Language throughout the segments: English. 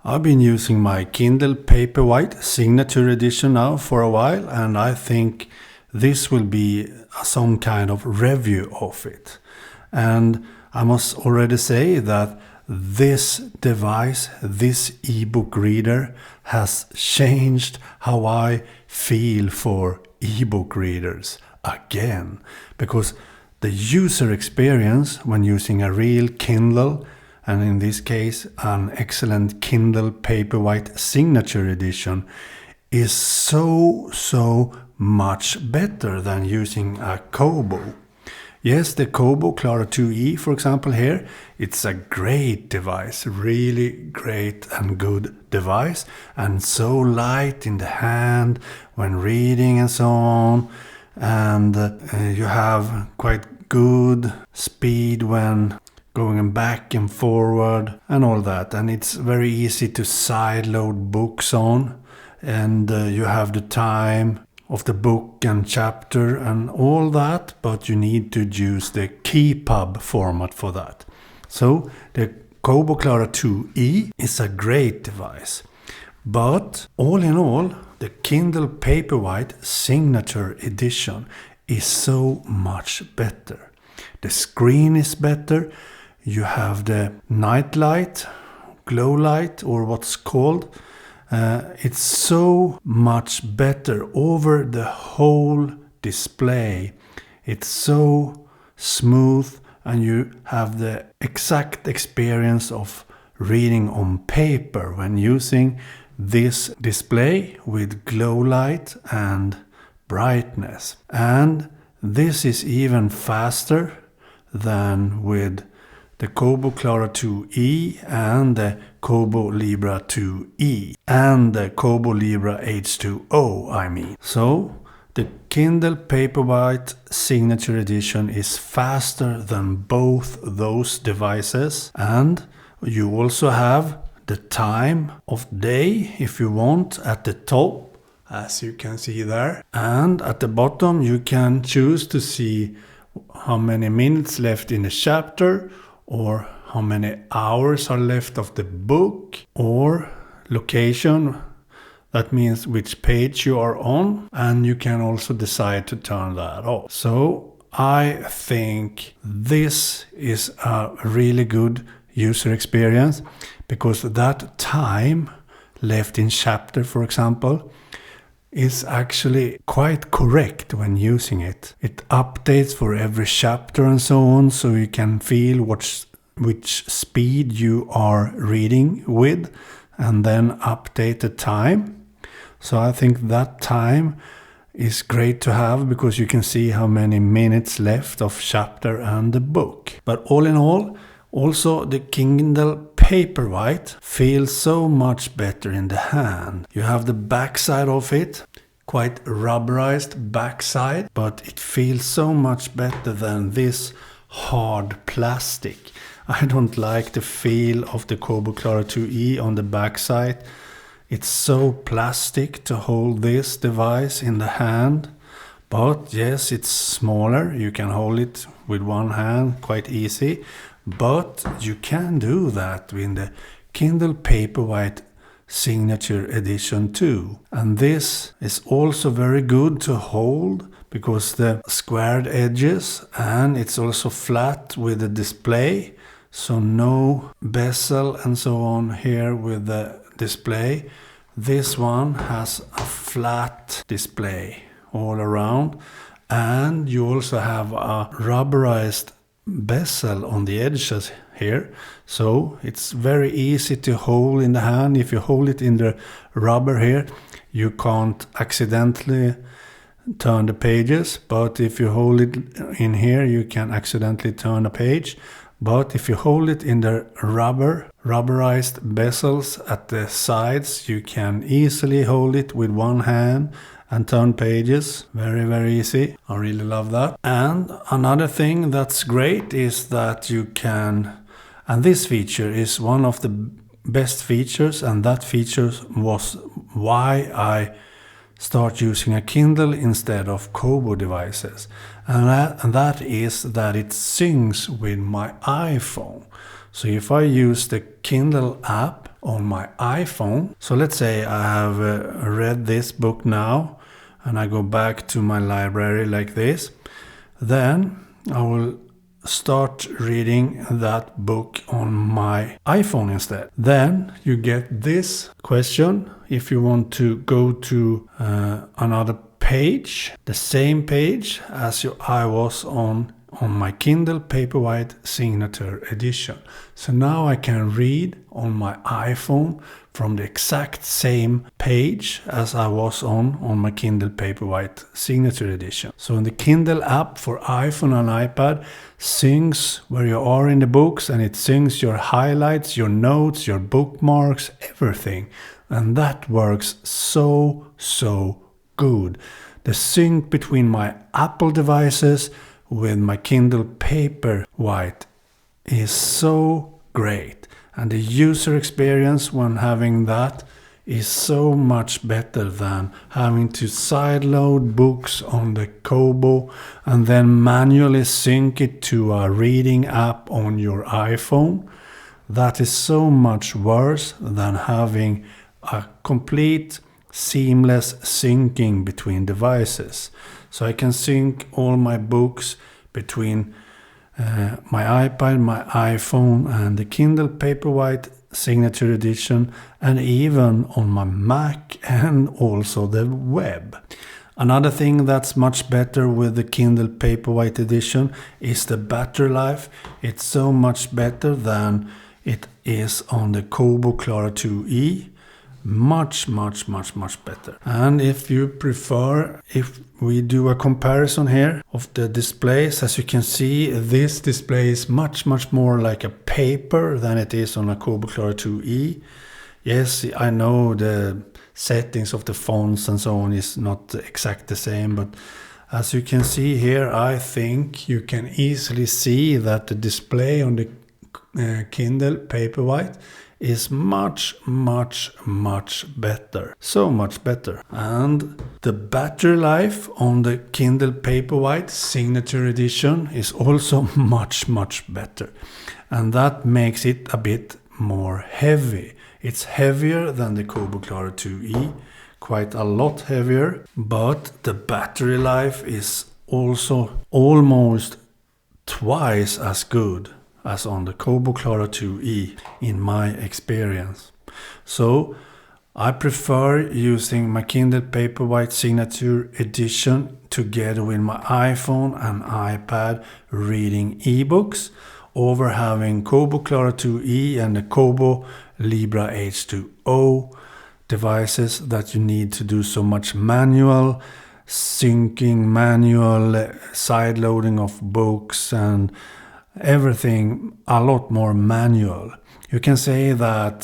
I've been using my Kindle Paperwhite Signature Edition now for a while, and I think this will be some kind of review of it. And I must already say that this device, this ebook reader, has changed how I feel for ebook readers again. Because the user experience when using a real Kindle, and in this case an excellent Kindle Paperwhite Signature Edition, is so much better than using a Kobo. Yes, the Kobo Clara 2E, for example, here, it's a great device, really great and good device, and so light in the hand when reading and so on, and you have quite good speed when going back and forward and all that, and it's very easy to sideload books on, and you have the time of the book and chapter and all that, but you need to use the KeyPub format for that. So the Kobo Clara 2E is a great device, but all in all, the Kindle Paperwhite Signature Edition is so much better. The screen is better, you have the night light, glow light, or what's called. It's so much better over the whole display. It's so smooth, and you have the exact experience of reading on paper when using this display with glow light and brightness. And this is even faster than with the Kobo Clara 2E and the Kobo Libra 2E and the Kobo Libra H2O, I mean. So the Kindle Paperwhite Signature Edition is faster than both those devices, and you also have the time of day if you want at the top, as you can see there, and at the bottom you can choose to see how many minutes left in the chapter, or how many hours are left of the book, or location, that means which page you are on, and you can also decide to turn that off. So I think this is a really good user experience, because that time left in chapter, for example, is actually quite correct when using it. It updates for every chapter and so on, so you can feel which speed you are reading with, and then update the time. So I think that time is great to have, because you can see how many minutes left of chapter and the book. But all in all, also the Kindle Paperwhite feels so much better in the hand. You have the backside of it, quite rubberized backside, but it feels so much better than this hard plastic. I don't like the feel of the Kobo Clara 2E on the backside. It's so plastic to hold this device in the hand. But yes, it's smaller. You can hold it with one hand quite easy. But you can do that with the Kindle Paperwhite Signature Edition too. And this is also very good to hold, because the squared edges, and it's also flat with the display. So no bezel and so on here with the display. This one has a flat display all around, and you also have a rubberized bezel on the edges here, so it's very easy to hold in the hand. If you hold it in the rubber here, you can't accidentally turn the pages, but if you hold it in here, you can accidentally turn a page. But if you hold it in the rubberized bezels at the sides, you can easily hold it with one hand and turn pages. Very easy. I really love that. And another thing that's great is that you can, and this feature is one of the best features, and that feature was why I start using a Kindle instead of Kobo devices. And that is that it syncs with my iPhone. So if I use the Kindle app on my iPhone. So let's say I have read this book now and I go back to my library like this. Then I will start reading that book on my iPhone instead. Then you get this question if you want to go to another page, the same page as I was on my Kindle Paperwhite Signature Edition. So now I can read on my iPhone from the exact same page as I was on my Kindle Paperwhite Signature Edition. So in the Kindle app for iPhone and iPad syncs where you are in the books, and it syncs your highlights, your notes, your bookmarks, everything. And that works so good. The sync between my Apple devices with my Kindle Paperwhite is so great, and the user experience when having that is so much better than having to sideload books on the Kobo and then manually sync it to a reading app on your iPhone. That is so much worse than having a complete seamless syncing between devices. So I can sync all my books between my iPad, my iPhone, and the Kindle Paperwhite Signature Edition, and even on my Mac and also the web. Another thing that's much better with the Kindle Paperwhite Edition is the battery life. It's so much better than it is on the Kobo Clara 2e. Much better. And if you prefer, if we do a comparison here of the displays, as you can see, this display is much more like a paper than it is on a Kobo Clara 2e. Yes, I know the settings of the fonts and so on is not exact the same, but as you can see here, I think you can easily see that the display on the Kindle Paperwhite is much better. So much better. And the battery life on the Kindle Paperwhite Signature Edition is also much better. And that makes it a bit more heavy. It's heavier than the Kobo Clara 2e, quite a lot heavier, but the battery life is also almost twice as good as on the Kobo Clara 2e in my experience. So I prefer using my Kindle Paperwhite Signature Edition together with my iPhone and iPad reading ebooks over having Kobo Clara 2e and the Kobo Libra H2O devices that you need to do so much manual syncing, manual sideloading of books, and everything a lot more manual. You can say that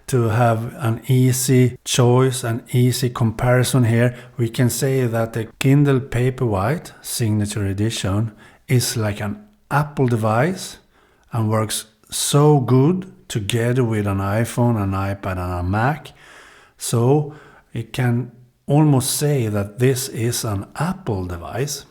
to have an easy choice, an easy comparison here, we can say that the Kindle Paperwhite Signature Edition is like an Apple device and works so good together with an iPhone, an iPad, and a Mac. So it can almost say that this is an Apple device,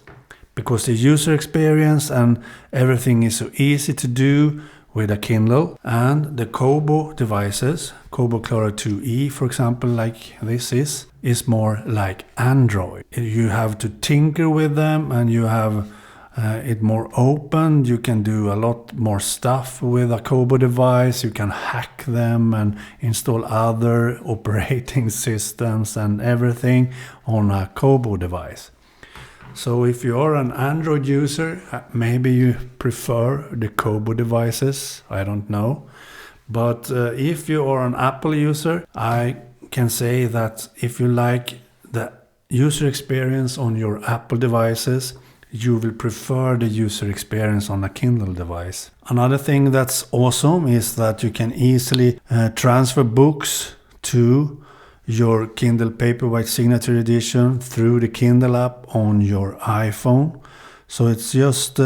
because the user experience and everything is so easy to do with a Kindle. And the Kobo devices, Kobo Clara 2e for example, like this is more like Android. You have to tinker with them, and you have it more open. You can do a lot more stuff with a Kobo device. You can hack them and install other operating systems and everything on a Kobo device. So if you are an Android user, maybe you prefer the Kobo devices, I don't know. But if you are an Apple user, I can say that if you like the user experience on your Apple devices, you will prefer the user experience on a Kindle device. Another thing that's awesome is that you can easily transfer books to your Kindle Paperwhite Signature Edition through the Kindle app on your iPhone. So it's just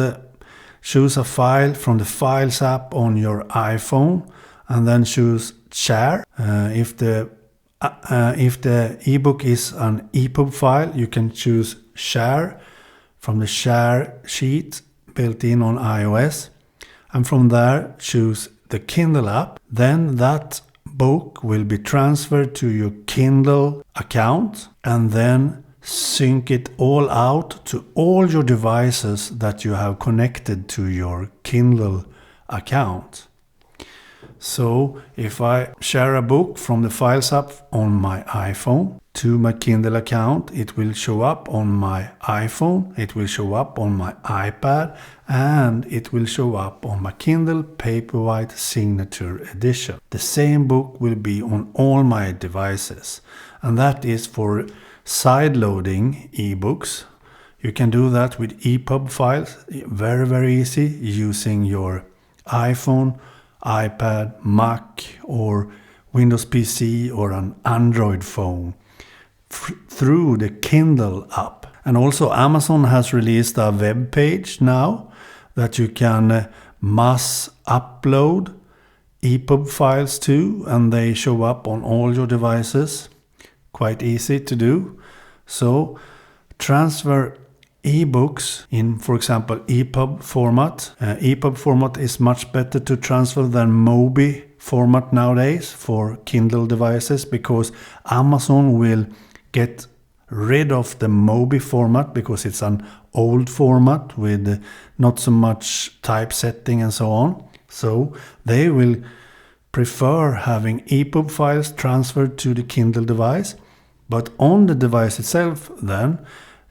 choose a file from the Files app on your iPhone and then choose Share. If the ebook is an EPUB file, you can choose Share from the Share sheet built in on iOS, and from there choose the Kindle app, then that book will be transferred to your Kindle account and then sync it all out to all your devices that you have connected to your Kindle account. So if I share a book from the Files app on my iPhone to my Kindle account, it will show up on my iPhone, it will show up on my iPad, and it will show up on my Kindle Paperwhite Signature Edition. The same book will be on all my devices, and that is for side-loading ebooks. You can do that with EPUB files, very easy, using your iPhone, iPad, Mac, or Windows PC or an Android phone through the Kindle app. And also Amazon has released a web page now that you can mass upload EPUB files to, and they show up on all your devices. Quite easy to do. So transfer ebooks in, for example, EPUB format. EPUB format is much better to transfer than MOBI format nowadays for Kindle devices, because Amazon will get rid of the MOBI format because it's an old format with not so much typesetting and so on. So they will prefer having EPUB files transferred to the Kindle device, but on the device itself then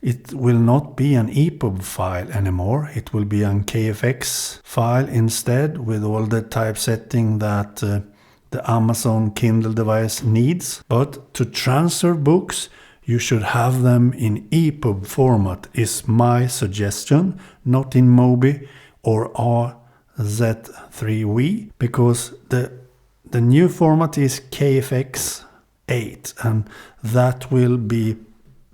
it will not be an EPUB file anymore. It will be an KFX file instead, with all the typesetting that the Amazon Kindle device needs. But to transfer books, you should have them in EPUB format, is my suggestion, not in MOBI or RZ3V, because the new format is KFX 8, and that will be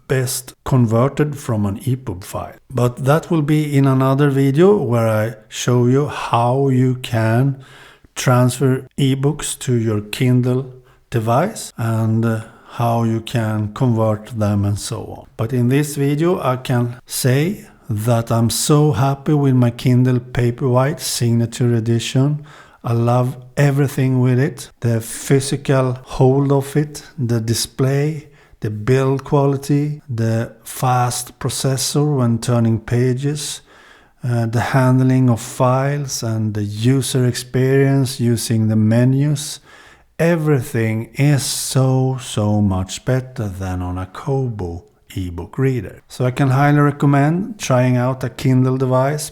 best converted from an EPUB file. But that will be in another video where I show you how you can transfer ebooks to your Kindle device and how you can convert them and so on. But in this video I can say that I'm so happy with my Kindle Paperwhite Signature Edition. I love everything with it. The physical hold of it, the display, the build quality, the fast processor when turning pages, the handling of files and the user experience using the menus. Everything is so much better than on a Kobo ebook reader. So I can highly recommend trying out a Kindle device.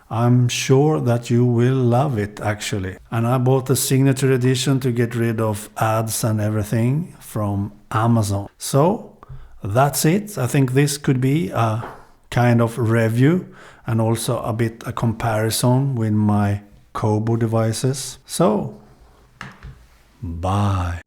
I'm sure that you will love it actually. And I bought the Signature Edition to get rid of ads and everything from Amazon. So that's it. I think this could be a kind of review and also a bit a comparison with my Kobo devices. So bye.